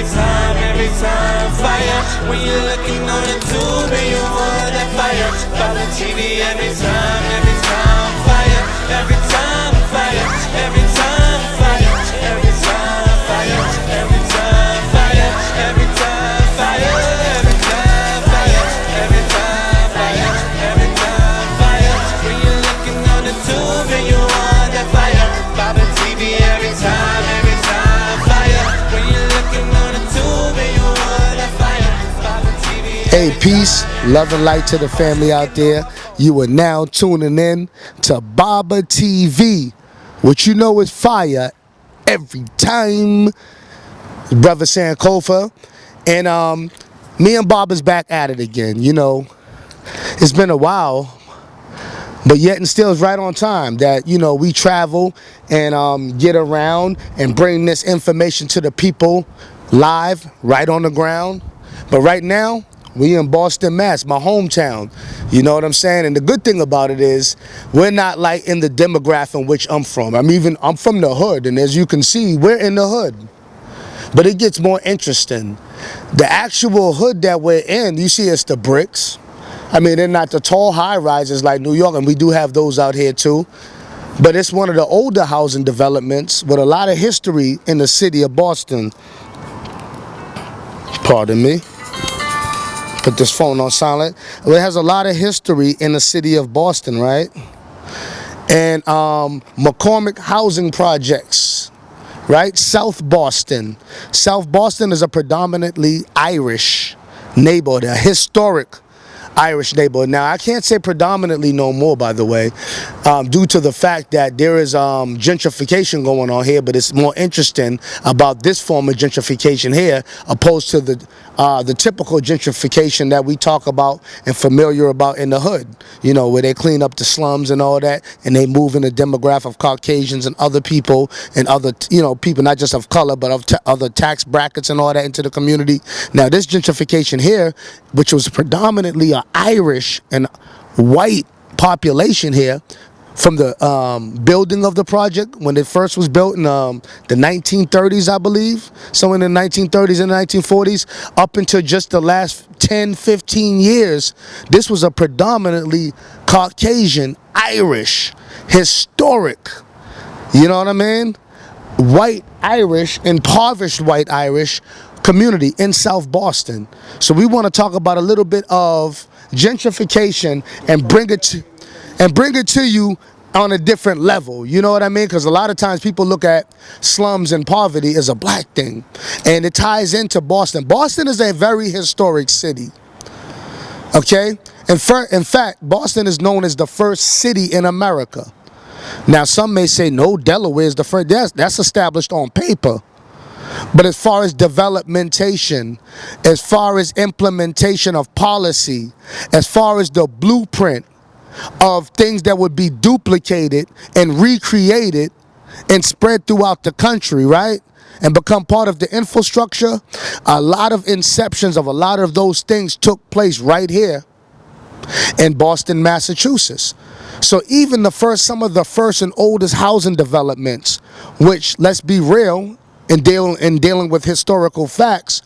every time, fire. When you're looking on the tube and you want that fire, Babatv every time, fire. Every time, fire. Every time, fire. Every time, fire. Every time, fire. Every time, fire. Every time, fire. Every time, fire. Every time, fire. When you're looking on the tube and you want that fire, Babatv every time, fire. When you're looking on the tube and you want that fire, Babatv. Hey, peace, love and light to the family out there. You are now tuning in to Babatv. What you know is fire every time. Brother Sankofa. And me and Bob is back at it again. You know, it's been a while, but yet and still is right on time that, you know, we travel and get around and bring this information to the people live, right on the ground. But right now, we in Boston, Mass, my hometown. You know what I'm saying? And the good thing about it is we're not like in the demographic in which I'm from. I'm from the hood, and as you can see, we're in the hood. But it gets more interesting. The actual hood that we're in, you see it's the bricks. I mean, they're not the tall high-rises like New York, and we do have those out here too. But it's one of the older housing developments with a lot of history in the city of Boston. Pardon me. Put this phone on silent. Well, it has a lot of history in the city of Boston, right? And McCormick Housing Projects, right? South Boston. South Boston is a predominantly Irish neighborhood, a historic Irish neighborhood. Now, I can't say predominantly no more, by the way, due to the fact that there is gentrification going on here, but it's more interesting about this form of gentrification here opposed to the typical gentrification that we talk about and familiar about in the hood, you know, where they clean up the slums and all that, and they move in the demographic of Caucasians and other people and other, you know, people not just of color, but of other tax brackets and all that into the community. Now, this gentrification here, which was predominantly an Irish and white population here, from the building of the project when it first was built in the 1930s, I believe, somewhere in the 1930s and 1940s, up until just the last 10, 15 years, this was a predominantly Caucasian, Irish, historic, you know what I mean, white Irish, impoverished white Irish community in South Boston. So we want to talk about a little bit of gentrification and bring it to you on a different level. You know what I mean? Because a lot of times people look at slums and poverty as a black thing, and it ties into Boston. Boston is a very historic city. Okay? In fact, Boston is known as the first city in America. Now, some may say, no, Delaware is the first. That's established on paper. But as far as developmentation, as far as implementation of policy, as far as the blueprint of things that would be duplicated and recreated and spread throughout the country, right? And become part of the infrastructure, a lot of inceptions of a lot of those things took place right here in Boston, Massachusetts. So even some of the first and oldest housing developments, which, let's be real, in dealing with historical facts,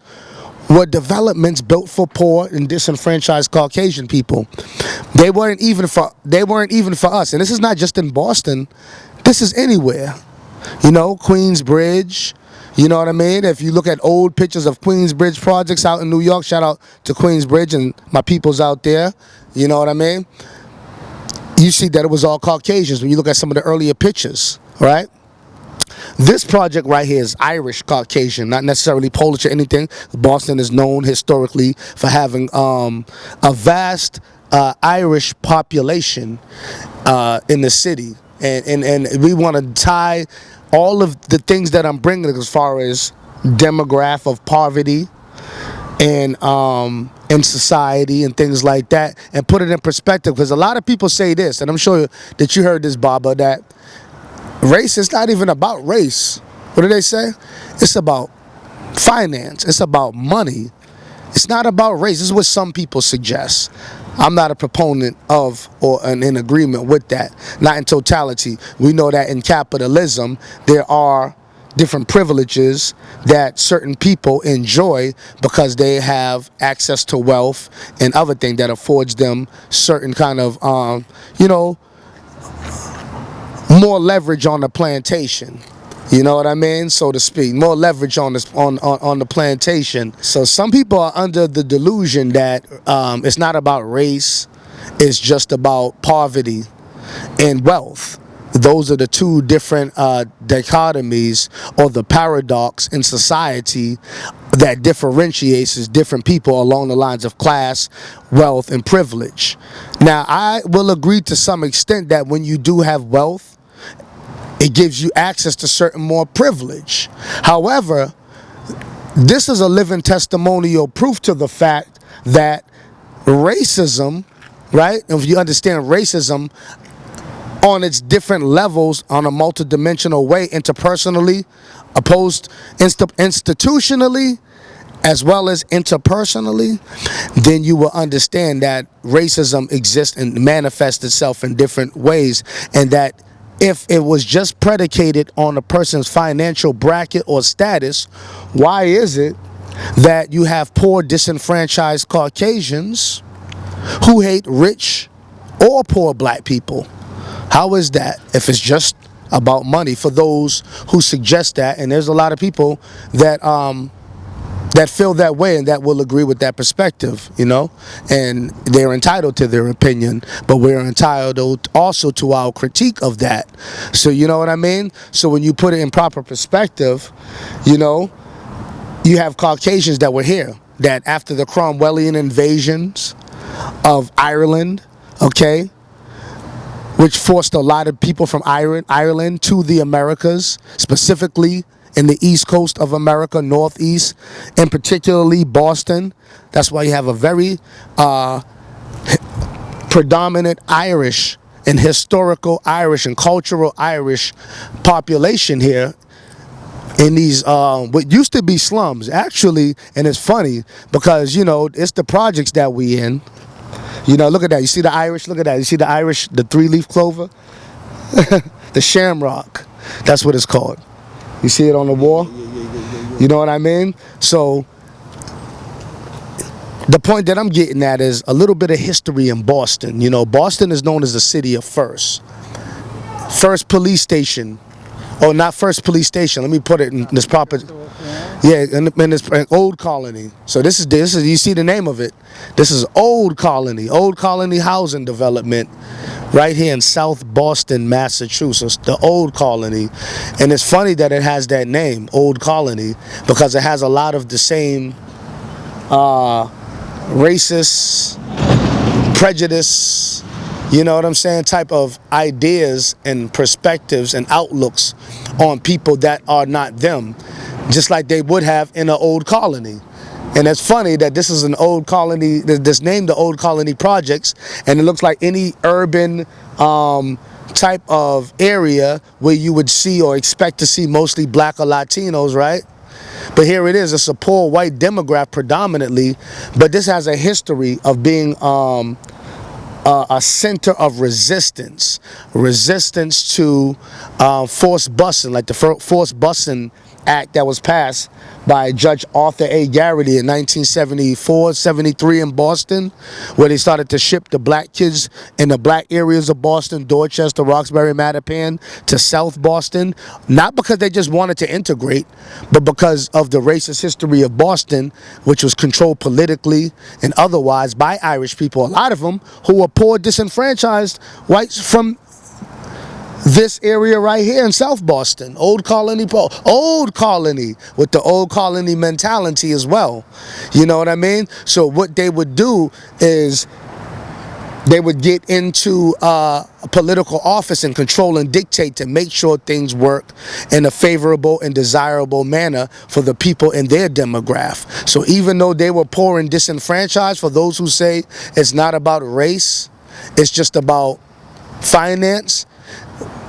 were developments built for poor and disenfranchised Caucasian people. They weren't even for us. And this is not just in Boston. This is anywhere. You know, Queensbridge. You know what I mean? If you look at old pictures of Queensbridge projects out in New York, shout out to Queensbridge and my peoples out there. You know what I mean? You see that it was all Caucasians when you look at some of the earlier pictures, right? This project right here is Irish Caucasian, not necessarily Polish or anything. Boston is known historically for having a vast Irish population in the city. And we want to tie all of the things that I'm bringing as far as demographic of poverty and in society and things like that, and put it in perspective. Because a lot of people say this, and I'm sure that you heard this, Baba, that race is not even about race. What do they say? It's about finance. It's about money. It's not about race. This is what some people suggest. I'm not a proponent of or in agreement with that. Not in totality. We know that in capitalism, there are different privileges that certain people enjoy because they have access to wealth and other things that affords them certain kind of, more leverage on the plantation. You know what I mean, so to speak, more leverage on this on the plantation. So some people are under the delusion that it's not about race, it's just about poverty and wealth. Those are the two different dichotomies or the paradox in society that differentiates different people along the lines of class, wealth, and privilege. Now, I will agree to some extent that when you do have wealth, it gives you access to certain more privilege. However, this is a living testimonial proof to the fact that racism, right? If you understand racism on its different levels on a multidimensional way, interpersonally, institutionally, as well as interpersonally, then you will understand that racism exists and manifests itself in different ways, and that if it was just predicated on a person's financial bracket or status, why is it that you have poor, disenfranchised Caucasians who hate rich or poor black people? How is that if it's just about money for those who suggest that? And there's a lot of people that that feel that way and that will agree with that perspective, and they're entitled to their opinion, but we're entitled also to our critique of that. So you know what I mean? So when you put it in proper perspective, you have Caucasians that were here, that after the Cromwellian invasions of Ireland, okay, which forced a lot of people from Ireland to the Americas, specifically in the East Coast of America, Northeast, and particularly Boston. That's why you have a very predominant Irish and historical Irish and cultural Irish population here in these what used to be slums, actually. And it's funny because, it's the projects that we in. Look at that. You see the Irish? Look at that. You see the Irish, the three-leaf clover? The shamrock. That's what it's called. You see it on the wall? You know what I mean? So the point that I'm getting at is a little bit of history in Boston. Boston is known as the city of first police station. Oh, not first police station. Let me put it in this proper. Yeah, in this Old Colony. So this is you see the name of it. This is Old Colony housing development, right here in South Boston, Massachusetts, the Old Colony. And it's funny that it has that name, Old Colony, because it has a lot of the same racist, prejudice, type of ideas and perspectives and outlooks on people that are not them, just like they would have in an old colony. And it's funny that this is an old colony, this named the Old Colony Projects, and it looks like any urban type of area where you would see or expect to see mostly black or Latinos, right? But here it is, it's a poor white demographic predominantly, but this has a history of being a center of resistance to forced busing, like the forced busing act that was passed by Judge Arthur A. Garrity in 1974-73 in Boston, where they started to ship the black kids in the black areas of Boston, Dorchester, Roxbury, Mattapan, to South Boston, not because they just wanted to integrate, but because of the racist history of Boston, which was controlled politically and otherwise by Irish people, a lot of them who were poor, disenfranchised whites from this area right here in South Boston, Old Colony with the Old Colony mentality as well. You know what I mean? So what they would do is they would get into a political office and control and dictate to make sure things work in a favorable and desirable manner for the people in their demographic. So even though they were poor and disenfranchised, for those who say it's not about race, it's just about finance,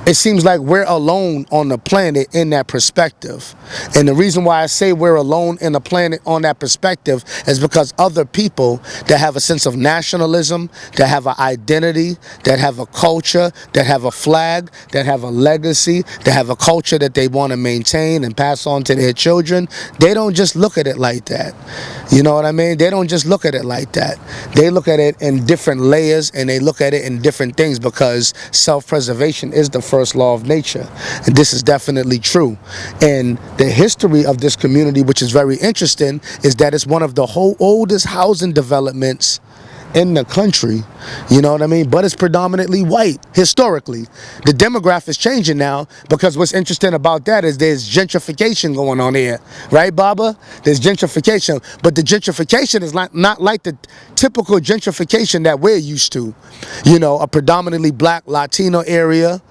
it seems like we're alone on the planet in that perspective. And the reason why I say we're alone in the planet on that perspective is because other people that have a sense of nationalism, that have an identity, that have a culture, that have a flag, that have a legacy, that have a culture that they want to maintain and pass on to their children, they don't just look at it like that. You know what I mean? They don't just look at it like that. They look at it in different layers, and they look at it in different things, because self-preservation is the first law of nature. And this is definitely true. And the history of this community, which is very interesting, is that it's one of the oldest housing developments in the country. You know what I mean? But it's predominantly white, historically. The demographic is changing now, because what's interesting about that is there's gentrification going on here. Right, Baba? There's gentrification. But the gentrification is not like the typical gentrification that we're used to. You know, a predominantly black Latino area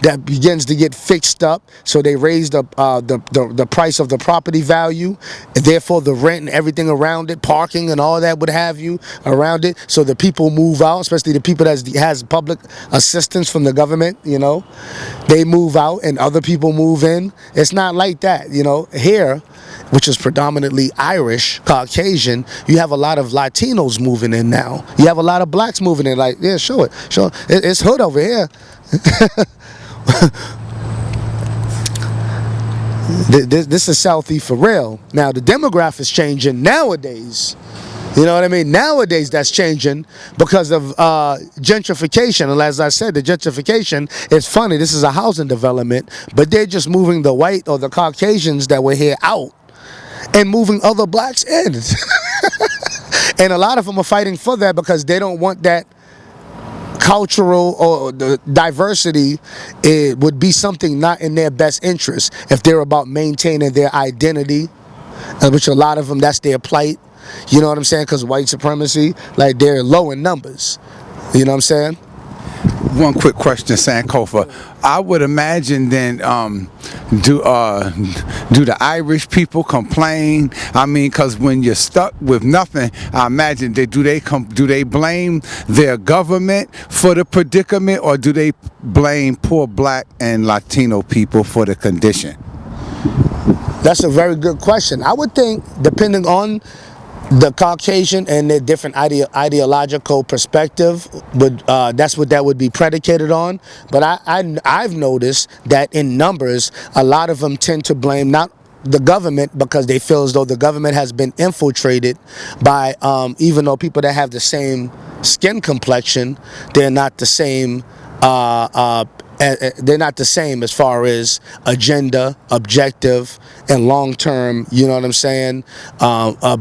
that begins to get fixed up, so they raise the price of the property value, and therefore the rent and everything around it, parking and all that would have you around it, so the people move out, especially the people that has public assistance from the government, you know, they move out and other people move in. It's not like that, you know. Here, which is predominantly Irish, Caucasian, you have a lot of Latinos moving in now. You have a lot of blacks moving in, like, yeah, show it. It's hood over here. This is Southie for real. Now the demographic is changing nowadays. You know what I mean? Nowadays that's changing because of gentrification. And as I said, the gentrification is funny. This is a housing development, but they're just moving the white or the Caucasians that were here out and moving other blacks in. And a lot of them are fighting for that because they don't want that cultural or the diversity. It would be something not in their best interest if they're about maintaining their identity, which a lot of them, that's their plight. You know what I'm saying? Because white supremacy, like, they're low in numbers. You know what I'm saying? One quick question, Sankofa. I would imagine then, do the Irish people complain? I mean, because when you're stuck with nothing, I imagine do they blame their government for the predicament, or do they blame poor black and Latino people for the condition? That's a very good question. I would think, depending on the Caucasian and their different ideological perspective, that's what that would be predicated on. But I've noticed that in numbers, a lot of them tend to blame not the government, because they feel as though the government has been infiltrated by, even though people that have the same skin complexion, they're not the same. They're not the same as far as agenda, objective, and long-term, you know what I'm saying,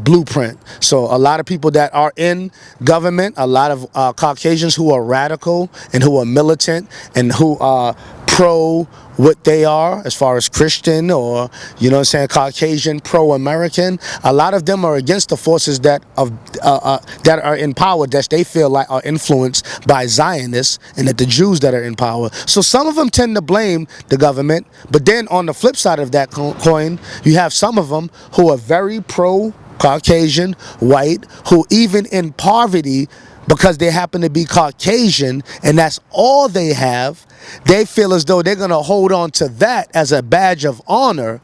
blueprint. So a lot of people that are in government, a lot of Caucasians who are radical and who are militant and who are pro what they are as far as Christian, or, you know what I'm saying, Caucasian, pro-American, a lot of them are against the forces that are in power, that they feel like are influenced by Zionists, and that the Jews that are in power. So some of them tend to blame the government, but then on the flip side of that coin, you have some of them who are very pro-Caucasian, white, who even in poverty, because they happen to be Caucasian and that's all they have, they feel as though they're going to hold on to that as a badge of honor,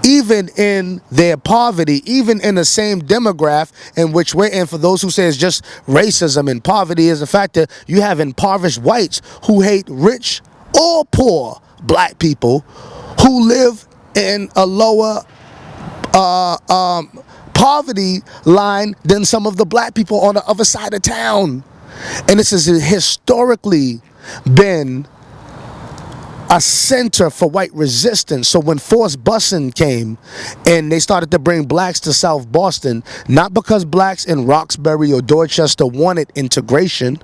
even in their poverty, even in the same demographic in which we're in. For those who say it's just racism and poverty, is the fact that you have impoverished whites who hate rich or poor black people who live in a lower poverty line than some of the black people on the other side of town. And this has historically been a center for white resistance. So when forced busing came and they started to bring blacks to South Boston, not because blacks in Roxbury or Dorchester wanted integration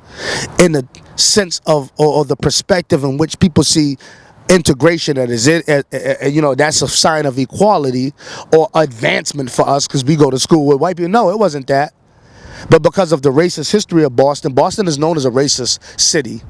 in the sense of, or the perspective in which people see integration, that is it, you know, that's a sign of equality or advancement for us because we go to school with white people. No, it wasn't that. But because of the racist history of Boston, Boston is known as a racist city.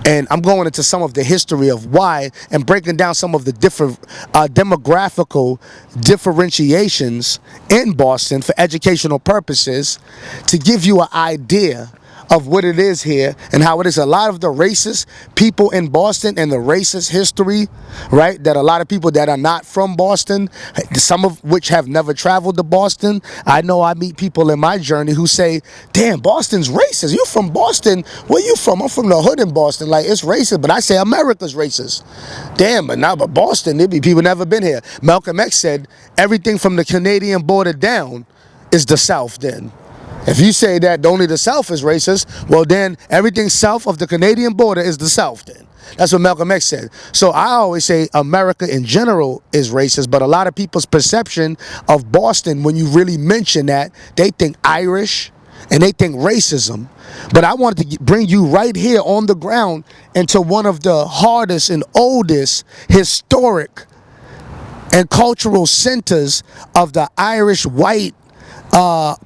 And I'm going into some of the history of why and breaking down some of the different demographical differentiations in Boston for educational purposes, to give you an idea of what it is here and how it is. A lot of the racist people in Boston and the racist history, right, that a lot of people that are not from Boston, some of which have never traveled to Boston. I know I meet people in my journey who say, damn, Boston's racist. You from Boston? Where you from? I'm from the hood in Boston. Like, it's racist, but I say America's racist. Damn, but now, but Boston, there be people never been here. Malcolm X said everything from the Canadian border down is the South then. If you say that only the South is racist, well then everything south of the Canadian border is the South then. That's what Malcolm X said. So I always say America in general is racist, but a lot of people's perception of Boston, when you really mention that, they think Irish and they think racism. But I wanted to bring you right here on the ground into one of the hardest and oldest historic and cultural centers of the Irish white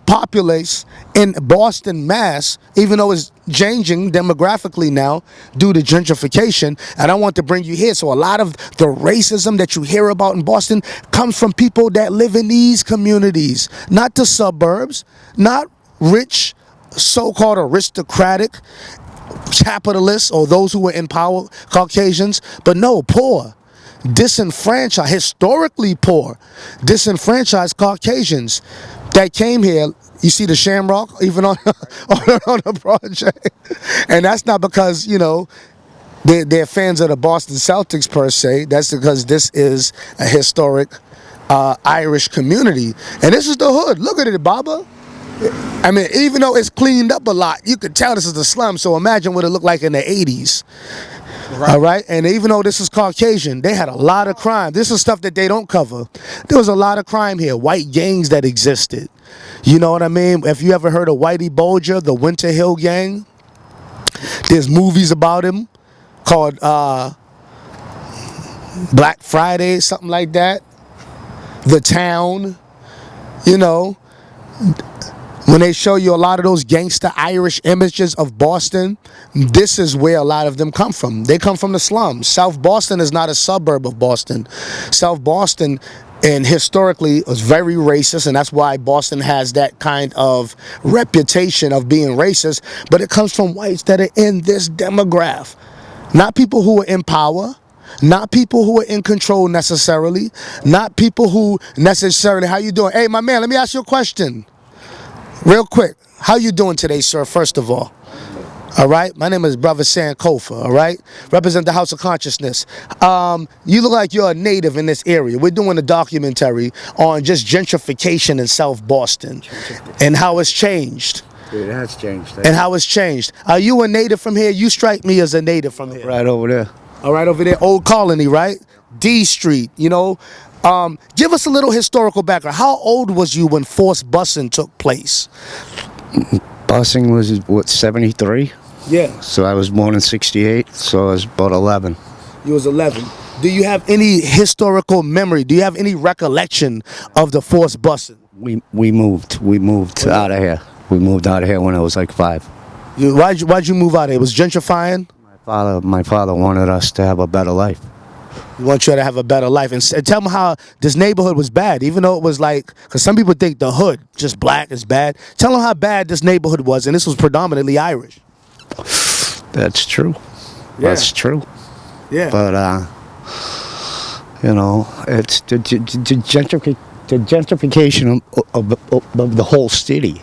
populace in Boston, Mass, even though it's changing demographically now due to gentrification. And I want to bring you here. So a lot of the racism that you hear about in Boston comes from people that live in these communities, not the suburbs, not rich, so-called aristocratic capitalists or those who were in power, Caucasians, but no, poor, disenfranchised, historically poor, disenfranchised Caucasians that came here. You see the Shamrock even on on the project, and that's not because, you know, they're fans of the Boston Celtics per se. That's because this is a historic Irish community, and this is the hood. Look at it, Baba. I mean, even though it's cleaned up a lot, you could tell this is the slum. So imagine what it looked like in the 80s. Right. All right, and even though this is Caucasian, they had a lot of crime. This is stuff that they don't cover. There was a lot of crime here, white gangs that existed. You know what I mean? If you ever heard of Whitey Bulger, the Winter Hill Gang, there's movies about him called Black Friday, something like that. The Town, you know. When they show you a lot of those gangster Irish images of Boston, this is where a lot of them come from. They come from the slums. South Boston is not a suburb of Boston. South Boston, and historically, was very racist, and that's why Boston has that kind of reputation of being racist. But it comes from whites that are in this demographic, not people who are in power, not people who are in control necessarily, not people who necessarily. How you doing? Hey, my man, let me ask you a question. Real quick, how you doing today, sir, first of all? All right, my name is Brother Sankofa, all right? Represent the House of Consciousness. You look like you're a native in this area. We're doing a documentary on just gentrification in South Boston and how it's changed. It has changed. And how it's changed. Are you a native from here? You strike me as a native from here. Right over there. All right, over there, Old Colony, right? D Street, you know? Give us a little historical background. How old was you when forced busing took place? Busing was, what, 73? Yeah. So I was born in 68, so I was about 11. You was 11. Do you have any historical memory? Do you have any recollection of the forced busing? We moved out of here. We moved out of here when I was like 5. Why'd you move out of here? It was gentrifying? My father wanted us to have a better life. We want you to have a better life. And tell them how this neighborhood was bad, even though it was like, because some people think the hood, just black, is bad. Tell them how bad this neighborhood was, and this was predominantly Irish. That's true. Yeah. That's true. Yeah. But, you know, it's the gentrification of the whole city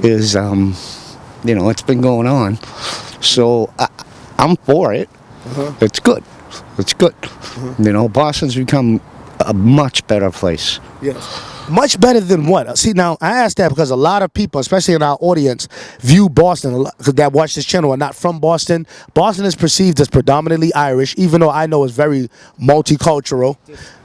is, you know, it's been going on. So I'm for it. It's good. It's good. You know, Boston's become a much better place. Yes. Much better than what? See, now, I asked that because a lot of people, especially in our audience, view Boston, that watch this channel are not from Boston. Boston is perceived as predominantly Irish, even though I know it's very multicultural.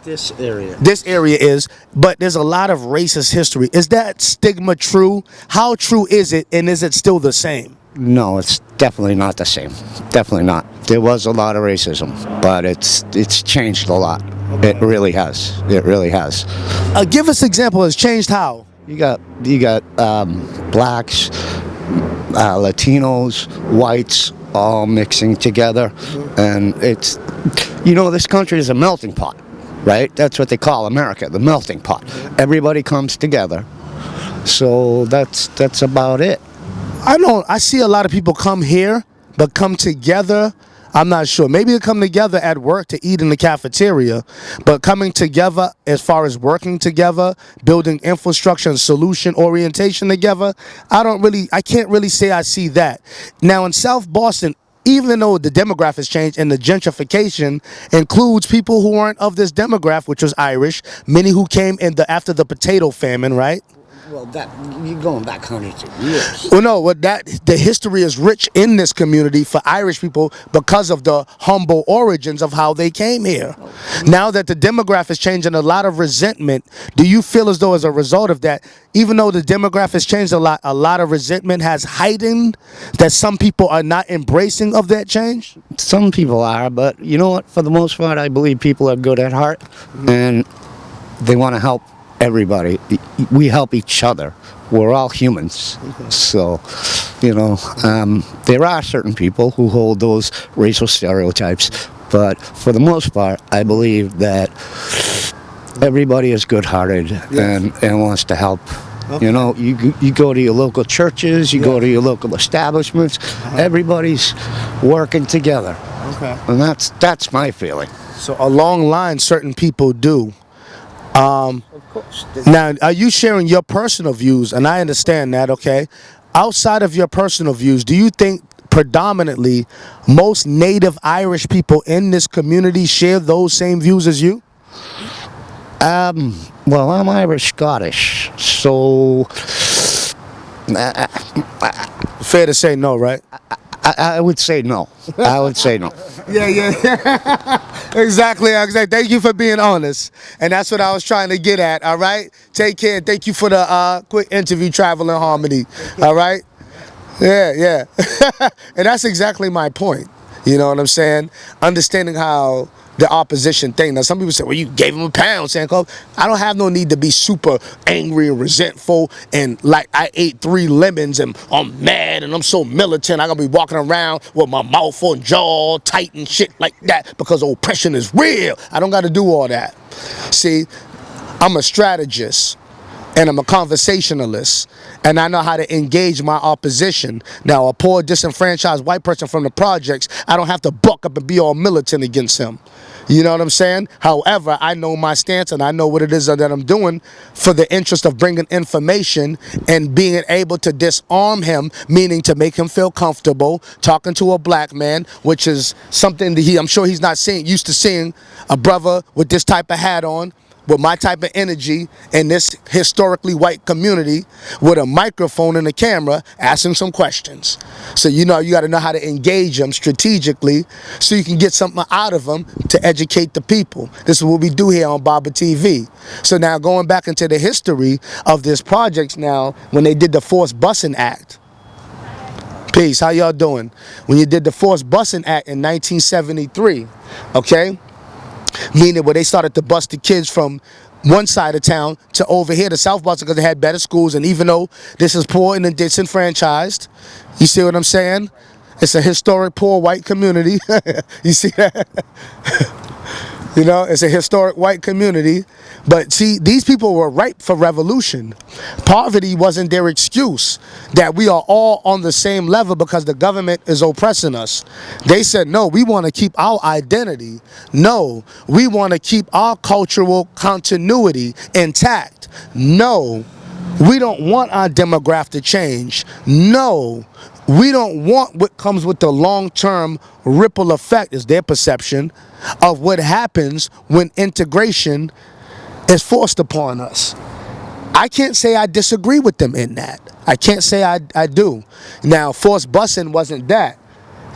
This area. This area is, but there's a lot of racist history. Is that stigma true? How true is it, and is it still the same? No, it's definitely not the same. Definitely not. There was a lot of racism, but it's changed a lot. Okay. It really has. It really has. Give us an example. It's changed how? You got blacks, Latinos, whites, all mixing together, and it's, you know, this country is a melting pot, right? That's what they call America, the melting pot. Everybody comes together. So that's about it. I see a lot of people come here, but come together. I'm not sure. Maybe they come together at work to eat in the cafeteria, but coming together as far as working together, building infrastructure and solution orientation together, I can't really say I see that. Now in South Boston, even though the demographics changed and the gentrification includes people who aren't of this demographic, which was Irish, many who came after the potato famine, right? Well, that you're going back hundreds of years. Well, no, the history is rich in this community for Irish people because of the humble origins of how they came here. Now that the demographics changed and a lot of resentment, do you feel as though as a result of that, even though the demographics changed a lot of resentment has heightened, that some people are not embracing of that change? Some people are, but you know what? For the most part, I believe people are good at heart, and they want to help everybody. We help each other. We're all humans. So, there are certain people who hold those racial stereotypes, but for the most part, I believe that everybody is good-hearted and wants to help. Okay. You go to your local churches, you go to your local establishments, everybody's working together. Okay. And that's my feeling. So along lines, certain people do. Of course. Now, are you sharing your personal views? And I understand that, okay? Outside of your personal views, do you think predominantly most native Irish people in this community share those same views as you? Well, I'm Irish Scottish, so fair to say no, right? I would say no. I would say no. Yeah. Exactly. Thank you for being honest. And that's what I was trying to get at, all right? Take care. Thank you for the quick interview, Travel in Harmony, all right? Yeah. And that's exactly my point. You know what I'm saying? Understanding how the opposition thing. Now, some people say, well, you gave him a pound, Sankoff. I don't have no need to be super angry and resentful and like I ate 3 lemons and I'm mad and I'm so militant. I'm going to be walking around with my mouth on jaw tight and shit like that because oppression is real. I don't got to do all that. See, I'm a strategist and I'm a conversationalist, and I know how to engage my opposition. Now, a poor, disenfranchised white person from the projects, I don't have to buck up and be all militant against him. You know what I'm saying? However, I know my stance and I know what it is that I'm doing for the interest of bringing information and being able to disarm him, meaning to make him feel comfortable talking to a black man, which is something that I'm sure he's not used to seeing a brother with this type of hat on, with my type of energy in this historically white community with a microphone and a camera asking some questions. So you got to know how to engage them strategically so you can get something out of them to educate the people. This is what we do here on Babatv. So now going back into the history of this project now, when they did the Forced Busing Act. Peace, how y'all doing? When you did the Forced Busing Act in 1973, okay? Meaning where they started to bus the kids from one side of town to over here to South Boston because they had better schools. And even though this is poor and disenfranchised, you see what I'm saying? It's a historic poor white community. You see that? It's a historic white community. But see, these people were ripe for revolution. Poverty wasn't their excuse that we are all on the same level because the government is oppressing us. They said, no, we want to keep our identity. No, we want to keep our cultural continuity intact. No, we don't want our demographic to change. No, we don't want what comes with the long-term ripple effect, is their perception, of what happens when integration is forced upon us. I can't say I disagree with them in that. I can't say I do. Now, forced busing wasn't that.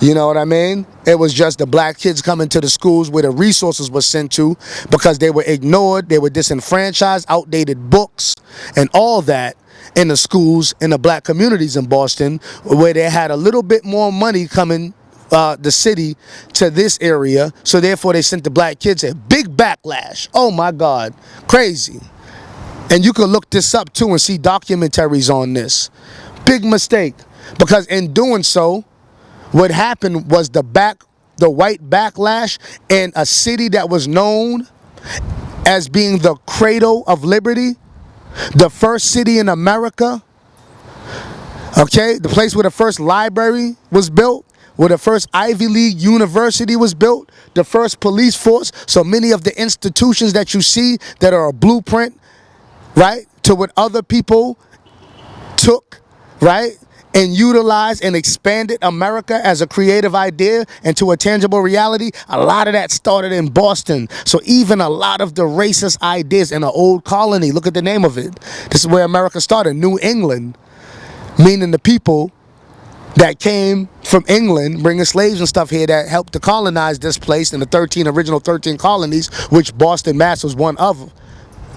You know what I mean? It was just the black kids coming to the schools where the resources were sent to because they were ignored, they were disenfranchised, outdated books, and all that in the schools in the black communities in Boston where they had a little bit more money coming the city to this area, so therefore they sent the black kids a big backlash. Oh my God, crazy. And you can look this up too and see documentaries on this. Big mistake, because in doing so, what happened was the white backlash in a city that was known as being the cradle of liberty, the first city in America Okay, the place where the first library was built, where the first Ivy League university was built, the first police force. So many of the institutions that you see that are a blueprint, right, to what other people took, right, and utilized and expanded America as a creative idea into a tangible reality. A lot of that started in Boston. So even a lot of the racist ideas in the old colony, look at the name of it. This is where America started, New England, meaning the people that came from England, bringing slaves and stuff here that helped to colonize this place in the original 13 colonies, which Boston, Mass. Was one of,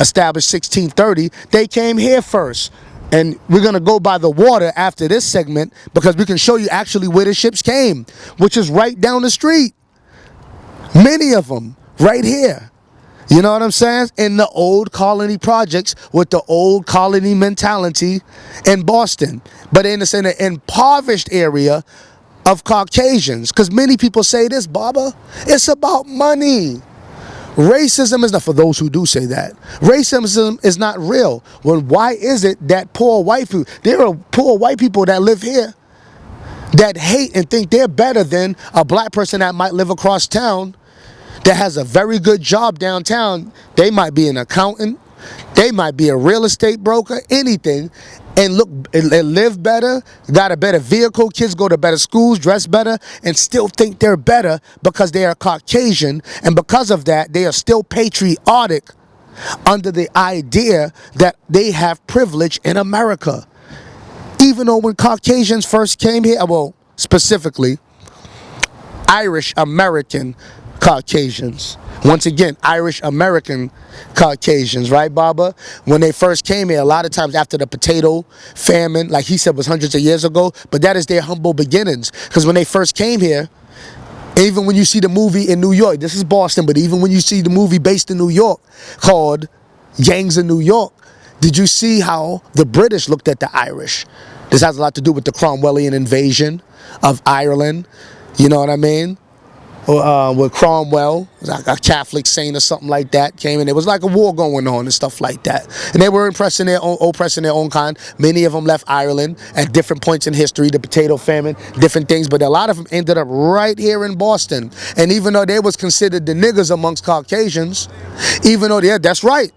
established 1630. They came here first. And we're going to go by the water after this segment because we can show you actually where the ships came, which is right down the street. Many of them right here. You know what I'm saying? In the old colony projects with the old colony mentality in Boston. But in the impoverished area of Caucasians. Because many people say this, Baba, it's about money. Racism is not, for those who do say that, racism is not real. Well, why is it that poor white people, there are poor white people that live here that hate and think they're better than a black person that might live across town that has a very good job downtown? They might be an accountant, they might be a real estate broker, anything, and look and live better, got a better vehicle, kids go to better schools, dress better, and still think they're better because they are Caucasian, and because of that, they are still patriotic under the idea that they have privilege in America. Even though when Caucasians first came here, well, specifically, Irish American Caucasians. Once again, Irish American Caucasians, right, Baba? When they first came here, a lot of times after the potato famine, like he said, was hundreds of years ago, but that is their humble beginnings. Because when they first came here, even when you see the movie in New York, this is Boston, but even when you see the movie based in New York called Gangs in New York, did you see how the British looked at the Irish? This has a lot to do with the Cromwellian invasion of Ireland. You know what I mean? With Cromwell, like a Catholic saint or something like that, came in. There was like a war going on and stuff like that. And they were oppressing their own kind. Many of them left Ireland at different points in history, the potato famine, different things. But a lot of them ended up right here in Boston. And even though they was considered the niggers amongst Caucasians, even though that's right.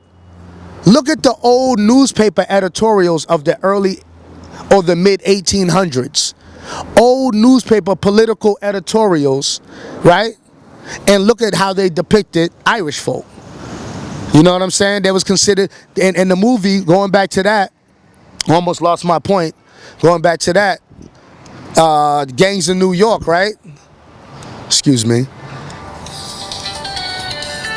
Look at the old newspaper editorials of the early or the mid 1800s. Old newspaper political editorials, right? And look at how they depicted Irish folk. You know what I'm saying? They was considered, in the movie, going back to that, almost lost my point, going back to that, Gangs in New York, right? Excuse me.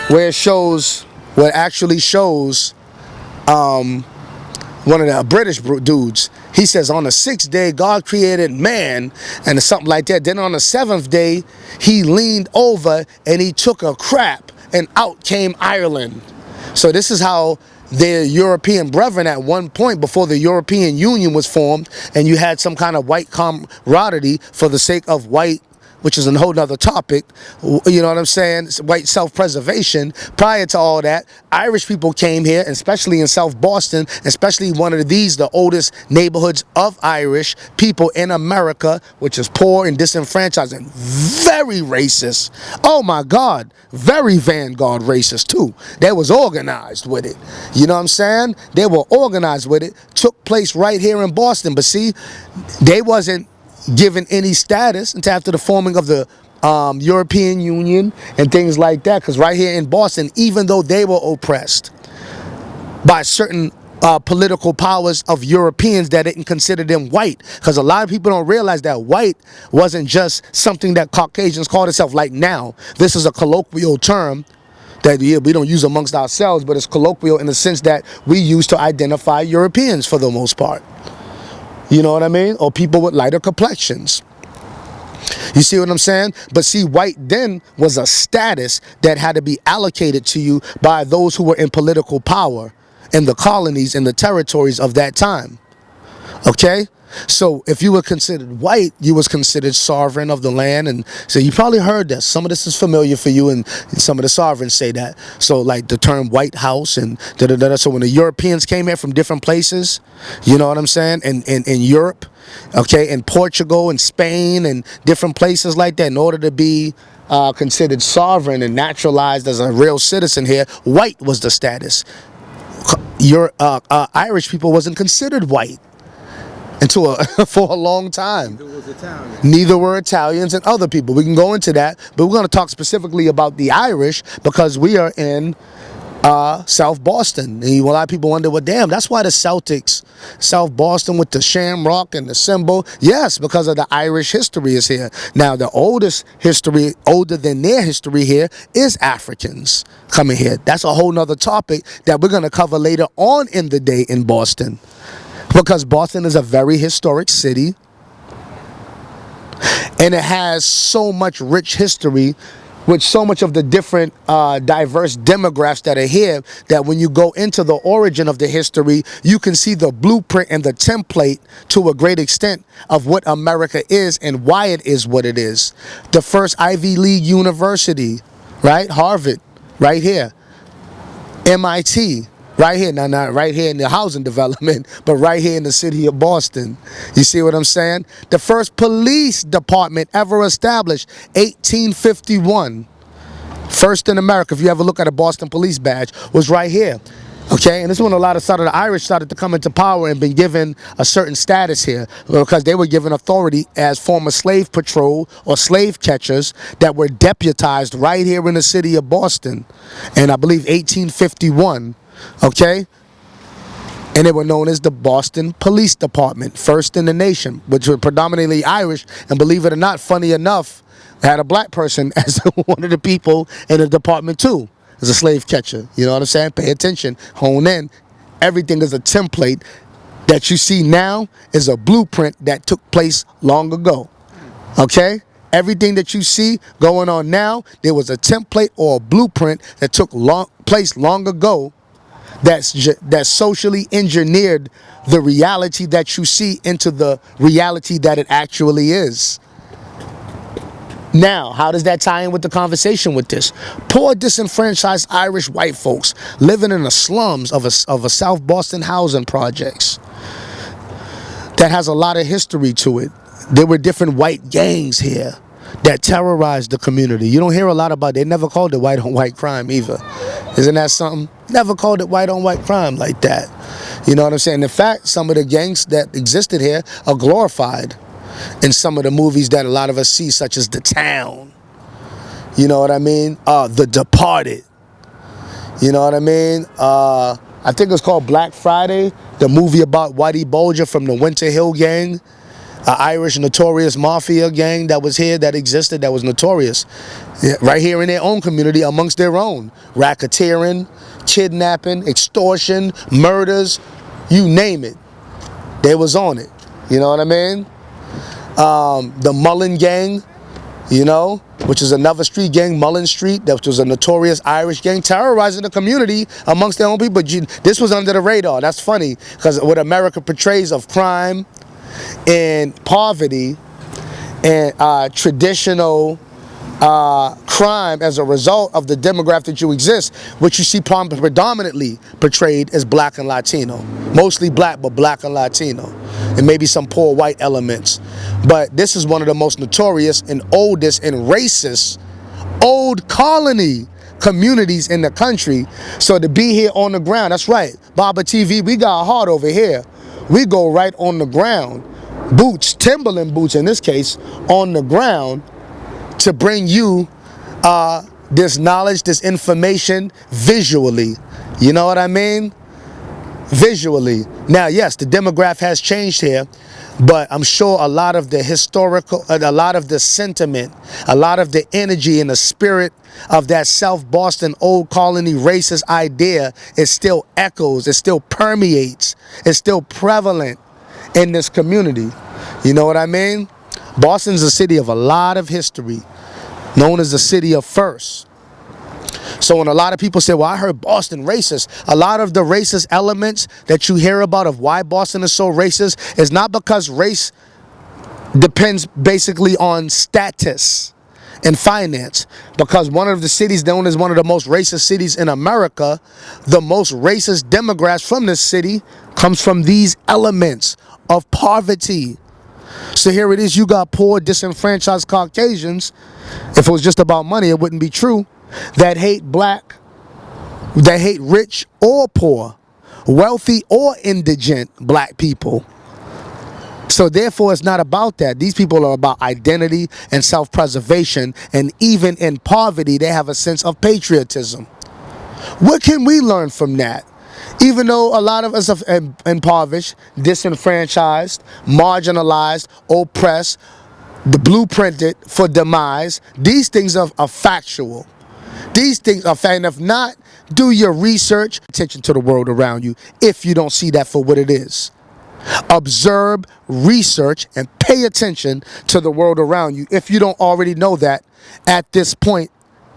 Where it actually shows one of the British dudes. He says on the 6th day, God created man, and something like that. Then on the 7th day, he leaned over and he took a crap, and out came Ireland. So this is how their European brethren at one point before the European Union was formed, and you had some kind of white camaraderie for the sake of white, which is a whole nother topic, you know what I'm saying, white self-preservation. Prior to all that, Irish people came here, especially in South Boston, especially one of the oldest neighborhoods of Irish people in America, which is poor and disenfranchised and very racist. Oh my God, very vanguard racist too. They was organized with it. You know what I'm saying? They were organized with it. Took place right here in Boston. But see, they wasn't given any status until after the forming of the European Union and things like that. Because right here in Boston, even though they were oppressed by certain political powers of Europeans that didn't consider them white, because a lot of people don't realize that white wasn't just something that Caucasians called itself. Like now, this is a colloquial term that we don't use amongst ourselves, but it's colloquial in the sense that we use to identify Europeans for the most part. You know what I mean? Or people with lighter complexions. You see what I'm saying? But see, white then was a status that had to be allocated to you by those who were in political power in the colonies and the territories of that time. Okay? So if you were considered white, you was considered sovereign of the land. And so you probably heard this. Some of this is familiar for you, and some of the sovereigns say that. So like the term White House and da-da-da-da. So when the Europeans came here from different places, you know what I'm saying, in Europe, okay, in Portugal and Spain and different places like that, in order to be considered sovereign and naturalized as a real citizen here, white was the status. Your Irish people wasn't considered white until for a long time. Neither were Italians and other people. We can go into that, but we're going to talk specifically about the Irish because we are in South Boston. And a lot of people wonder, well, damn, that's why the Celtics, South Boston with the shamrock and the symbol. Yes, because of the Irish history is here. Now, the oldest history, older than their history here, is Africans coming here. That's a whole nother topic that we're going to cover later on in the day in Boston. Because Boston is a very historic city. And it has so much rich history with so much of the different diverse demographics that are here, that when you go into the origin of the history, you can see the blueprint and the template to a great extent of what America is and why it is what it is. The first Ivy League university, right? Harvard, right here. MIT, right here. Now, not right here in the housing development, but right here in the city of Boston. You see what I'm saying? The first police department ever established, 1851. First in America, if you ever look at a Boston police badge, was right here. Okay, and this is when a lot of the Irish started to come into power and been given a certain status here, because they were given authority as former slave patrol or slave catchers that were deputized right here in the city of Boston. And I believe 1851, okay? And they were known as the Boston Police Department, first in the nation, which were predominantly Irish, and believe it or not, funny enough, had a black person as one of the people in the department too. As a slave catcher, you know what I'm saying? Pay attention, hone in. Everything is a template that you see now is a blueprint that took place long ago. Okay? Everything that you see going on now, there was a template or a blueprint that took place long ago that socially engineered the reality that you see into the reality that it actually is. Now, how does that tie in with the conversation with this? Poor, disenfranchised Irish white folks living in the slums of a South Boston housing projects that has a lot of history to it. There were different white gangs here that terrorized the community. You don't hear a lot about it. They never called it white on white crime either. Isn't that something? Never called it white on white crime like that. You know what I'm saying? In fact, some of the gangs that existed here are glorified in some of the movies that a lot of us see, such as The Town. You know what I mean? The Departed. You know what I mean? I think it's called Black Friday, the movie about Whitey Bulger from the Winter Hill Gang, an Irish notorious mafia gang that was here, that existed, that was notorious. Yeah, right here in their own community, amongst their own. Racketeering, kidnapping, extortion, murders, you name it. They was on it. You know what I mean? The Mullen Gang, you know, which is another street gang, Mullen Street, that was a notorious Irish gang terrorizing the community amongst their own people. But this was under the radar. That's funny, because what America portrays of crime and poverty and traditional crime as a result of the demographic that you exist, which you see predominantly portrayed as black and Latino. Mostly black, but black and Latino. And maybe some poor white elements. But this is one of the most notorious and oldest and racist old colony communities in the country. So to be here on the ground, that's right. Babatv, we got hard over here. We go right on the ground. Boots, Timberland boots in this case, on the ground to bring you this knowledge, this information visually. You know what I mean? Visually. Now, yes, the demographic has changed here, but I'm sure a lot of the historical, a lot of the sentiment, a lot of the energy and the spirit of that South Boston old colony racist idea, it still echoes, it still permeates, it's still prevalent in this community. You know what I mean? Boston's a city of a lot of history, known as the city of first. So when a lot of people say, well, I heard Boston racist, a lot of the racist elements that you hear about of why Boston is so racist is not because race depends basically on status and finance, because one of the cities known as one of the most racist cities in America, the most racist demographics from this city comes from these elements of poverty. So here it is, you got poor, disenfranchised Caucasians. If it was just about money, it wouldn't be true. That hate black, that hate rich or poor, wealthy or indigent black people. So therefore, it's not about that. These people are about identity and self-preservation, and even in poverty, they have a sense of patriotism. What can we learn from that? Even though a lot of us are impoverished, disenfranchised, marginalized, oppressed, blueprinted for demise, these things are factual. These things are fact. And if not, do your research, attention to the world around you if you don't see that for what it is. Observe, research, and pay attention to the world around you if you don't already know that at this point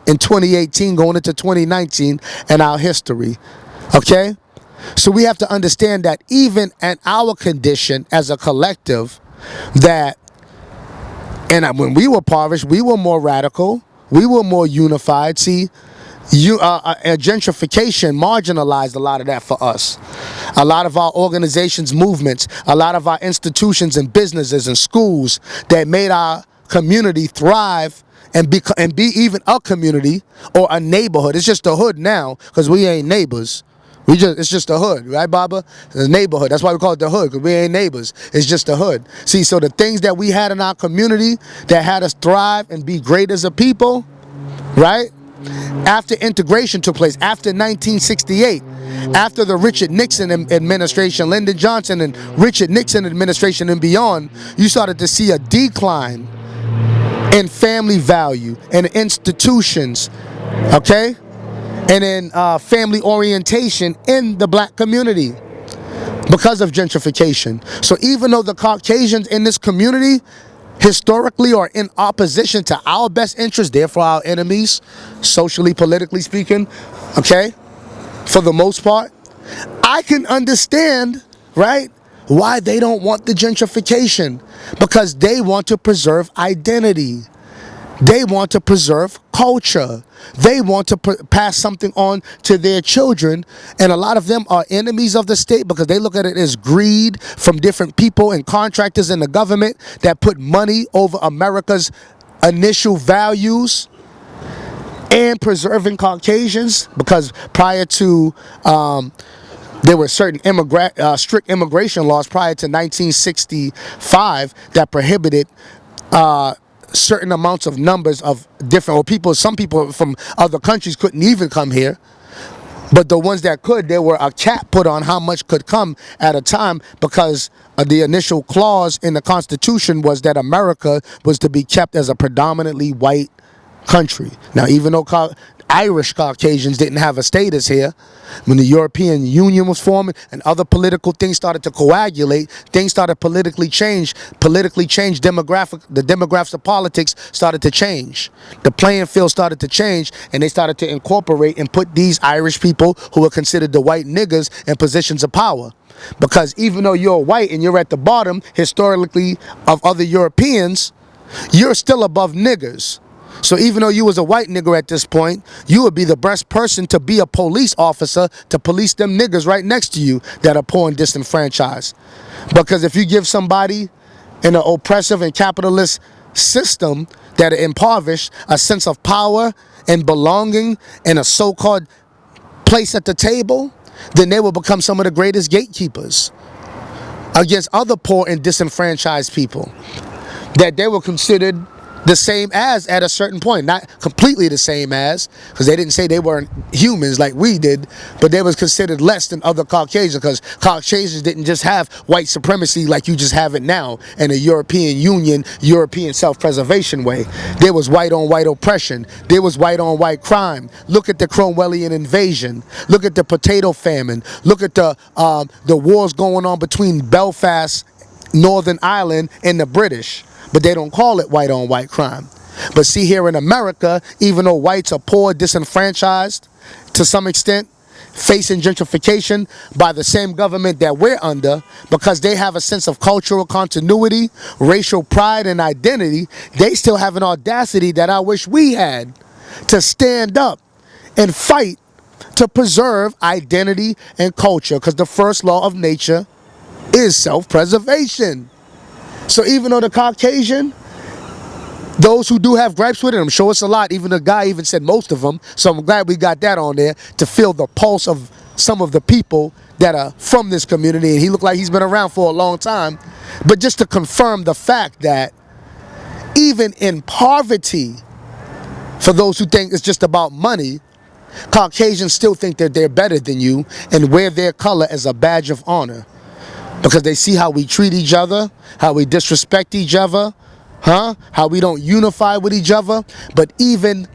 in 2018 going into 2019 in our history. Okay? So we have to understand that even in our condition as a collective, that, and when we were impoverished, we were more radical, we were more unified. See, gentrification marginalized a lot of that for us. A lot of our organizations, movements, a lot of our institutions and businesses and schools that made our community thrive and be even a community or a neighborhood. It's just a hood now because we ain't neighbors. It's just a hood, right, Baba? The neighborhood. That's why we call it the hood, because we ain't neighbors. It's just a hood. See, so the things that we had in our community that had us thrive and be great as a people, right? After integration took place, after 1968, after the Richard Nixon administration, Lyndon Johnson and Richard Nixon administration and beyond, you started to see a decline in family value and institutions, okay? And in family orientation in the black community because of gentrification. So even though the Caucasians in this community historically are in opposition to our best interests, therefore our enemies, socially, politically speaking, okay, for the most part, I can understand, right, why they don't want the gentrification, because they want to preserve identity. They want to preserve culture. They want to pass something on to their children. And a lot of them are enemies of the state because they look at it as greed from different people and contractors in the government that put money over America's initial values and preserving Caucasians, because prior to there were certain strict immigration laws prior to 1965 that prohibited certain amounts of numbers of different, or people, some people from other countries couldn't even come here. But the ones that could, there were a cap put on how much could come at a time, because the initial clause in the Constitution was that America was to be kept as a predominantly white country. Now, even though Irish Caucasians didn't have a status here, when the European Union was forming and other political things started to coagulate, things started politically change. The demographics of politics started to change. The playing field started to change, and they started to incorporate and put these Irish people who were considered the white niggers in positions of power. Because even though you're white and you're at the bottom historically of other Europeans, you're still above niggers. So even though you was a white nigger at this point, you would be the best person to be a police officer to police them niggers right next to you that are poor and disenfranchised. Because if you give somebody in an oppressive and capitalist system that are impoverished a sense of power and belonging and a so-called place at the table, then they will become some of the greatest gatekeepers against other poor and disenfranchised people that they were considered the same as at a certain point. Not completely the same as, because they didn't say they weren't humans like we did, but they was considered less than other Caucasians, because Caucasians didn't just have white supremacy like you just have it now in a European Union, European self-preservation way. There was white on white oppression. There was white on white crime. Look at the Cromwellian invasion. Look at the potato famine. Look at the wars going on between Belfast, Northern Ireland, and the British. But they don't call it white on white crime. But see, here in America, even though whites are poor, disenfranchised to some extent, facing gentrification by the same government that we're under, because they have a sense of cultural continuity, racial pride, and identity, they still have an audacity that I wish we had to stand up and fight to preserve identity and culture, because the first law of nature is self-preservation. So even though the Caucasian, those who do have gripes with it, I'm sure it's a lot, even the guy even said most of them, so I'm glad we got that on there to feel the pulse of some of the people that are from this community, and he looked like he's been around for a long time. But just to confirm the fact that even in poverty, for those who think it's just about money, Caucasians still think that they're better than you and wear their color as a badge of honor, because they see how we treat each other, how we disrespect each other, how we don't unify with each other. But even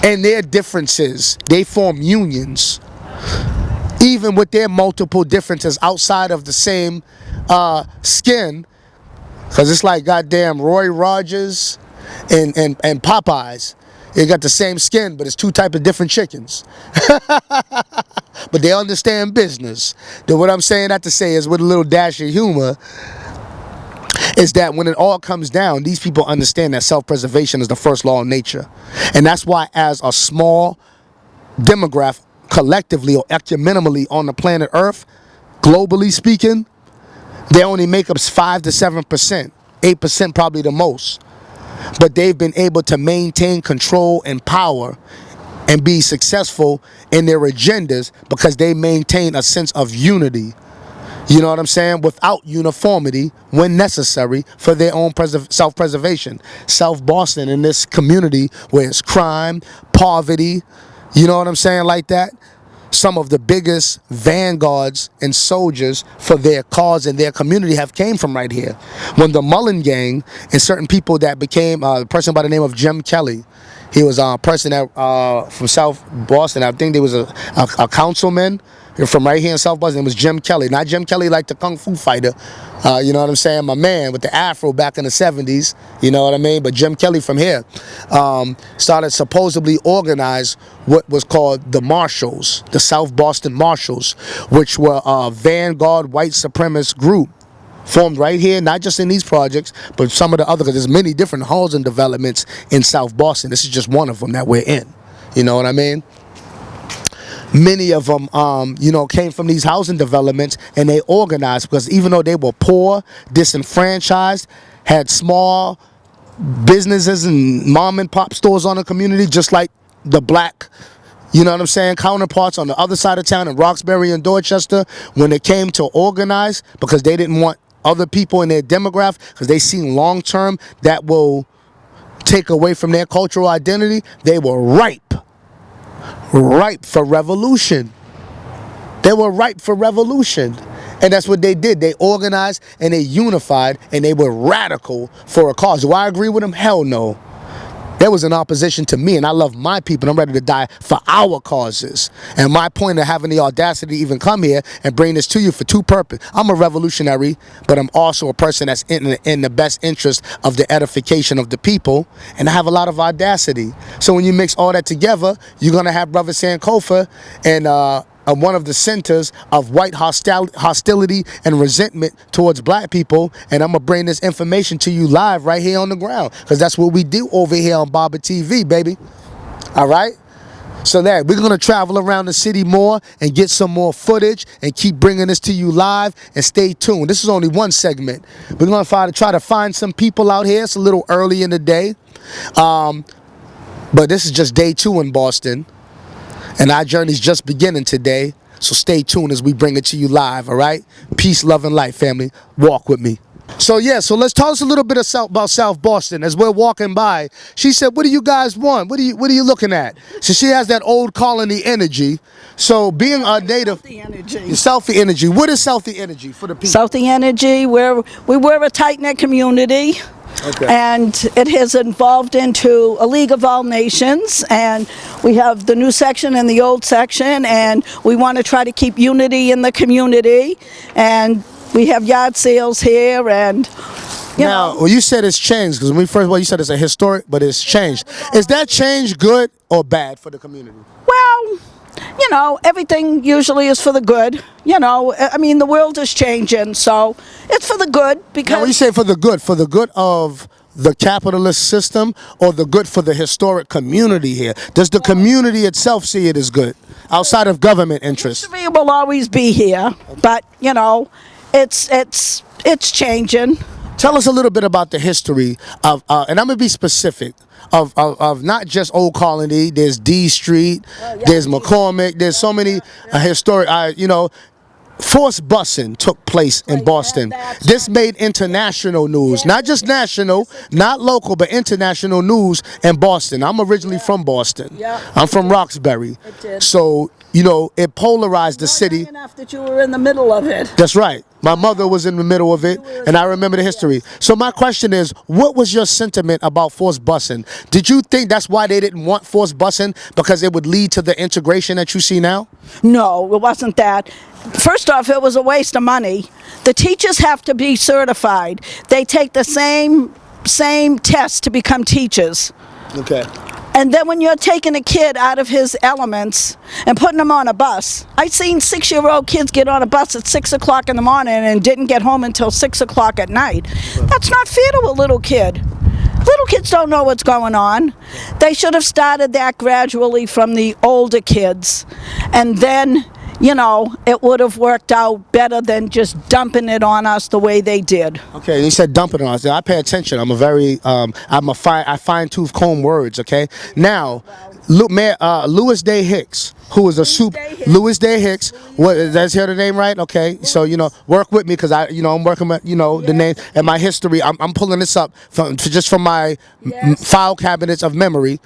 in their differences, they form unions. Even with their multiple differences outside of the same skin, because it's like goddamn Roy Rogers and Popeyes. They got the same skin, but it's two types of different chickens. But they understand business. Then what I'm saying that to say is, with a little dash of humor, is that when it all comes down, these people understand that self-preservation is the first law of nature. And that's why, as a small demographic, collectively or ecumenally on the planet Earth, globally speaking, they only make up 5 to 7%, 8% probably the most. But they've been able to maintain control and power and be successful in their agendas because they maintain a sense of unity. You know what I'm saying? Without uniformity when necessary for their own self-preservation. South Boston, in this community where it's crime, poverty, you know what I'm saying, like that, some of the biggest vanguards and soldiers for their cause and their community have came from right here. When the Mullen Gang and certain people that became a person by the name of Jim Kelly, he was a person that from South Boston. I think there was a councilman from right here in South Boston. It was Jim Kelly, not Jim Kelly like the kung fu fighter. You know what I'm saying? My man with the afro back in the 70s. You know what I mean? But Jim Kelly from here started supposedly organize what was called the Marshals, the South Boston Marshals, which were a vanguard white supremacist group formed right here, not just in these projects, but some of the other, because there's many different housing developments in South Boston. This is just one of them that we're in. You know what I mean? Many of them, came from these housing developments, and they organized because even though they were poor, disenfranchised, had small businesses and mom and pop stores on the community, just like the black, you know what I'm saying, counterparts on the other side of town in Roxbury and Dorchester, when it came to organize, because they didn't want other people in their demographic, because they seen long term that will take away from their cultural identity, they were ripe for revolution. They were ripe for revolution. And that's what they did. They organized and they unified and they were radical for a cause. Do I agree with them? Hell no. There was an opposition to me, and I love my people, and I'm ready to die for our causes. And my point of having the audacity to even come here and bring this to you for two purposes. I'm a revolutionary, but I'm also a person that's in the best interest of the edification of the people, and I have a lot of audacity. So when you mix all that together, you're going to have Brother Sankofa and one of the centers of white hostility and resentment towards black people, and I'm going to bring this information to you live right here on the ground, because that's what we do over here on Babatv, baby. All right? So that we're going to travel around the city more and get some more footage and keep bringing this to you live, and stay tuned. This is only one segment. We're going to try to find some people out here. It's a little early in the day, but this is just day 2 in Boston. And our journey's just beginning today, so stay tuned as we bring it to you live, all right? Peace, love, and light, family. Walk with me. So let's tell us a little bit about South Boston. As we're walking by, she said, what do you guys want? What are you looking at? So she has that old colony energy. So being a native... Southie energy. What is Southie energy for the people? Southie energy, we were a tight-knit community. Okay. And it has evolved into a League of All Nations, and we have the new section and the old section, and we want to try to keep unity in the community, and we have yard sales here, and You Now, know? well, you said it's changed because when we first, well, you said it's a historic, but it's changed. Is that change good or bad for the community? Well, you know, everything usually is for the good. You know, I mean, the world is changing, so it's for the good Now, because. when you say for the good of the capitalist system or the good for the historic community here? Does the community itself see it as good outside of government interests? History will always be here, but you know, it's changing. Tell us a little bit about the history of, and I'm gonna be specific, of not just Old Colony. There's D Street, there's McCormick, there's so many historic, forced busing took place in Boston. that's This made international news, not just national, not local, but international news in Boston. I'm originally from Boston. Yeah. I'm from Roxbury. It did. So, it polarized the city. Young enough that you were in the middle of it. That's right. My mother was in the middle of it, and I remember the history. So my question is, what was your sentiment about forced busing? Did you think that's why they didn't want forced busing, because it would lead to the integration that you see now? No, it wasn't that. First off, it was a waste of money. The teachers have to be certified. They take the same test to become teachers. Okay. And then when you're taking a kid out of his elements and putting him on a bus, I've seen 6-year-old kids get on a bus at 6 o'clock in the morning and didn't get home until 6 o'clock at night. That's not fair to a little kid. Little kids don't know what's going on. They should have started that gradually from the older kids. And then, it would have worked out better than just dumping it on us the way they did. Okay, you said dumping on us. I pay attention. I fine-tooth comb words, okay? Now, Louis Day Hicks, who was Louis Day Hicks, what, that's here the name right? Okay, so, work with me because I'm working with, the name and my history. I'm pulling this up from my file cabinets of memory.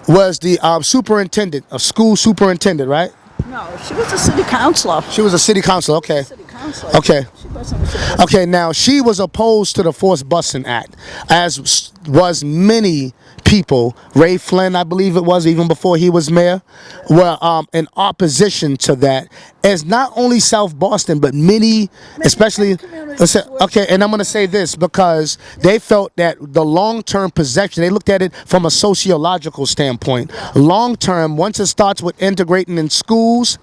Was the superintendent, a school superintendent, right? No, she was a city councilor. She was a city councilor, okay. City councilor. Okay. She wasn't a city. Okay, now she was opposed to the Forced Busing Act, as was many people. Ray Flynn, I believe it was, even before he was mayor, were in opposition to that. As not only South Boston, but many especially. Okay, and I'm going to say this because they felt that the long-term possession, they looked at it from a sociological standpoint. Long-term, once it starts with integrating in schools,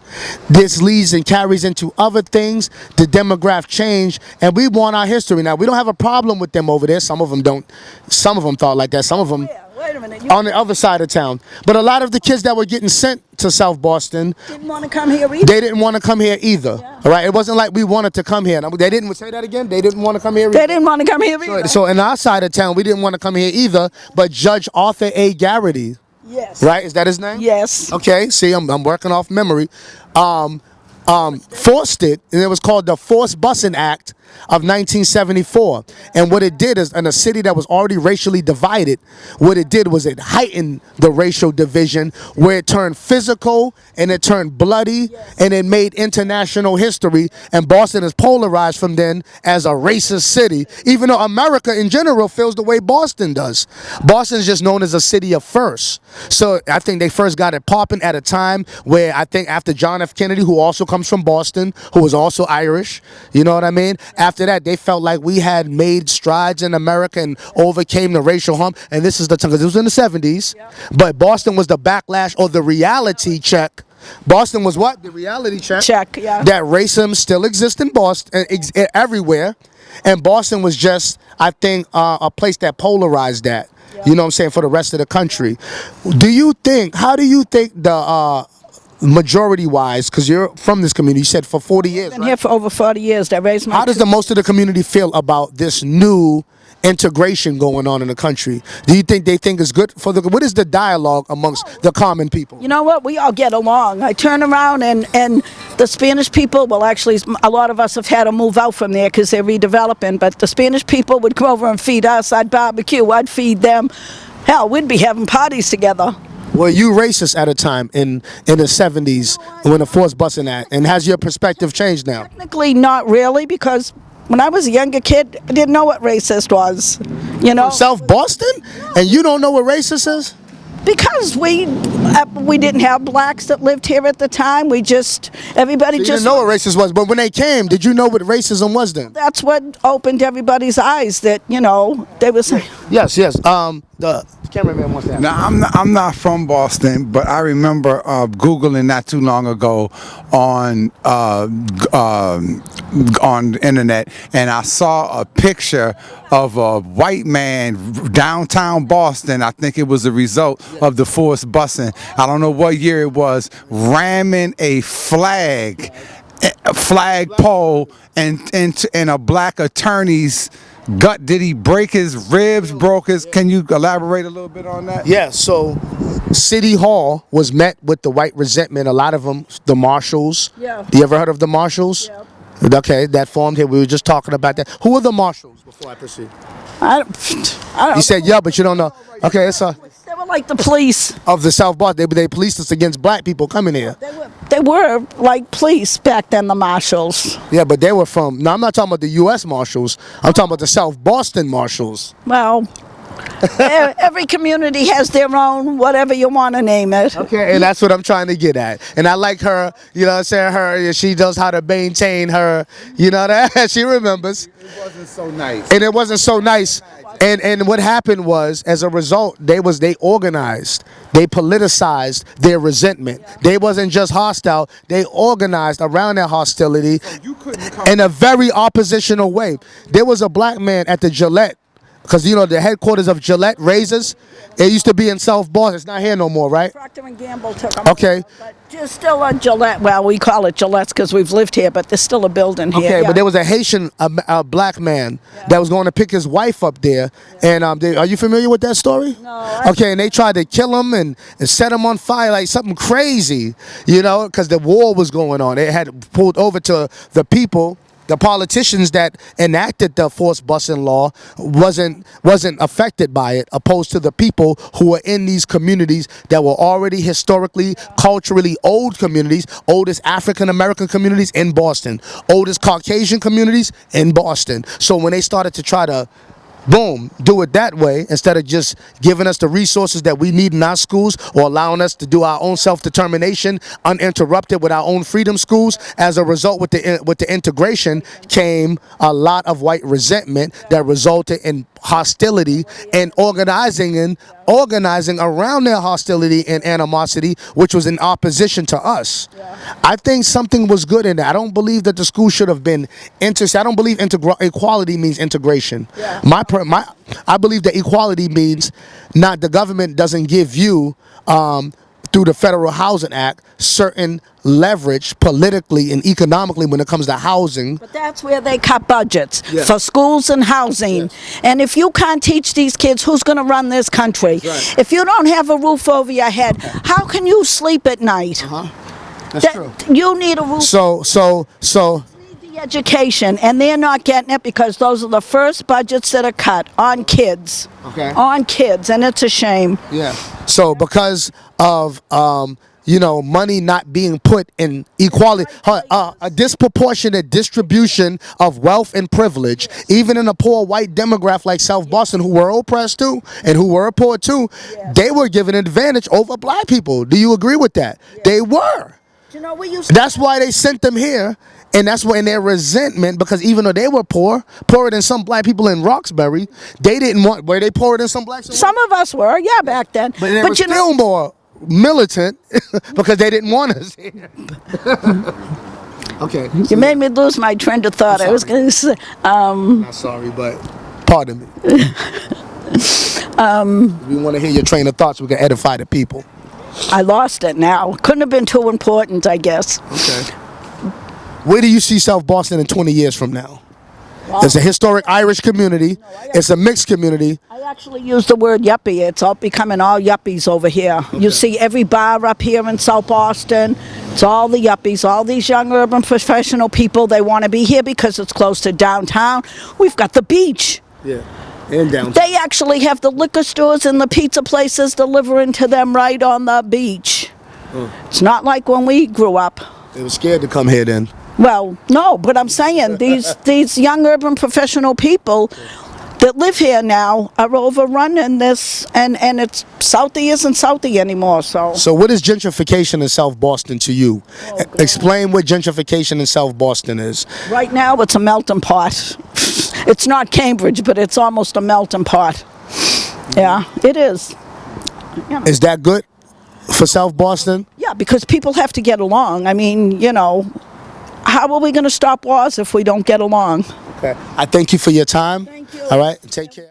this leads and carries into other things, the demographic change, and we want our history. Now, we don't have a problem with them over there. Some of them don't. Some of them thought like that. Some of them Wait a minute. on the other side of town. But a lot of the kids that were getting sent to South Boston, didn't want to come here either. they didn't want to come here either. All right, it wasn't like we wanted to come here. They didn't say that again. They didn't want to come here either. They didn't want to come here either. So in our side of town, we didn't want to come here either. But Judge Arthur A. Garrity, Yes. right? Is that his name? Yes. Okay. See, I'm working off memory. Forced it, and it was called the Forced Busing Act of 1974. And what it did is, in a city that was already racially divided, what it did was it heightened the racial division, where it turned physical and it turned bloody, and it made international history. And Boston is polarized from then as a racist city, even though America in general feels the way Boston does. Boston is just known as a city of first. So I think they first got it popping at a time where, I think after John F. Kennedy, who also comes from Boston, who was also Irish, you know what I mean? After that, they felt like we had made strides in America and overcame the racial harm. And this is the time, because it was in the 70s. But Boston was the backlash or the reality check. Boston was what? The reality check. That racism still exists in Boston, everywhere. And Boston was just, I think, a place that polarized that. You know what I'm saying? For the rest of the country. How do you think the majority-wise, because you're from this community, you said for 40 years, Been here for over 40 years. That raised my. How does the most of the community feel about this new integration going on in the country? Do you think they think it's good for what is the dialogue amongst the common people? You know what? We all get along. I turn around and the Spanish people, well, actually, a lot of us have had to move out from there because they're redeveloping, but the Spanish people would come over and feed us. I'd barbecue. I'd feed them. Hell, we'd be having parties together. Were you racist at a time in the 70s when the Forced Busing Act? And has your perspective changed now? Technically, not really, because when I was a younger kid, I didn't know what racist was. From South Boston? And you don't know what racist is? Because We didn't have blacks that lived here at the time. Everybody You just didn't know what racism was, but when they came, did you know what racism was then? That's what opened everybody's eyes that, they was Yes. The cameraman wants to ask. Now I'm not from Boston, but I remember Googling not too long ago on the internet, and I saw a picture of a white man downtown Boston. I think it was a result of the forced busing. I don't know what year it was, ramming a flagpole and a black attorney's gut. Did he break his ribs? Broke his? Can you elaborate a little bit on that? Yeah, so City Hall was met with the white resentment. A lot of them, the marshals. Yeah. You ever heard of the marshals? Yeah. Okay, that formed here. We were just talking about that. Who are the marshals before I proceed? I don't You said yeah, but you don't know. Okay, it's They were like the police. of the South Boston. They policed us against black people coming here. They were like police back then, the marshals. Yeah, but they were from. No, I'm not talking about the U.S. Marshals. I'm talking about the South Boston Marshals. Well, every community has their own, whatever you want to name it. Okay, and that's what I'm trying to get at. And I like her, you know what I'm saying? She knows how to maintain her, you know that? She remembers. It wasn't so nice. And it wasn't so nice. And what happened was, as a result, they organized, they politicized their resentment. They wasn't just hostile, they organized around that hostility in a very oppositional way. There was a black man at the Gillette, because the headquarters of Gillette Razors, it used to be in South Boston. It's not here no more, right? Procter & Gamble took them. Okay. But there's still a Gillette. Well, we call it Gillette's because we've lived here, but there's still a building here. Okay, yeah. but there was a Haitian, a black man that was going to pick his wife up there. And are you familiar with that story? No. Okay, and they tried to kill him and set him on fire, like something crazy, because the war was going on. They had pulled over to the people. The politicians that enacted the forced busing law wasn't affected by it, opposed to the people who were in these communities that were already historically, culturally old communities, oldest African American communities in Boston, oldest Caucasian communities in Boston. So when they started to try to do it that way, instead of just giving us the resources that we need in our schools or allowing us to do our own self-determination uninterrupted with our own freedom schools. As a result, with the integration came a lot of white resentment that resulted in hostility and organizing around their hostility and animosity, which was in opposition to us. I think something was good in that. I don't believe that the school should have been I don't believe equality means integration. I believe that equality means not the government doesn't give you through the Federal Housing Act certain leverage politically and economically when it comes to housing. But that's where they cut budgets Yeah. for schools and housing. Yes. And if you can't teach these kids, who's going to run this country? Right. If you don't have a roof over your head, how can you sleep at night? That's true. You need a roof. So The education, and they're not getting it because those are the first budgets that are cut on kids. Okay. On kids, and it's a shame. yeah. So because of money not being put in equality, a disproportionate distribution of wealth and privilege, even in a poor white demographic like South Boston, who were oppressed too and who were poor too, they were given an advantage over black people. Do you agree with that? They were. You know, we used to That's why they sent them here. And that's when their resentment, because even though they were poorer than some black people in Roxbury, they didn't want, were they poorer than some blacks? some of us were, back then. But they were still more militant because they didn't want us here. Okay. You made me lose my train of thought. I was going to say, Not sorry, but pardon me. We want to hear your train of thoughts. We can edify the people. I lost it now. Couldn't have been too important, I guess. Okay. Where do you see South Boston in 20 years from now? Wow. It's a historic Irish community. It's a mixed community. I actually use the word yuppie. It's all becoming all yuppies over here. Okay. You see every bar up here in South Boston. It's all the yuppies, all these young urban professional people. They want to be here because it's close to downtown. We've got the beach. Yeah, and downtown. They actually have the liquor stores and the pizza places delivering to them right on the beach. It's not like when we grew up. They were scared to come here then. Well, no, but I'm saying these young urban professional people, that live here now are overrunning this, and it's Southie isn't Southie anymore. So what is gentrification in South Boston to you? Explain what gentrification in South Boston is. Right now, it's a melting pot. It's not Cambridge, but it's almost a melting pot. Yeah, it is. You know. Is that good for South Boston? Yeah, because people have to get along. I mean, you know, how are we going to stop wars if we don't get along? Okay. I thank you for your time. Thank you. All right. Take care.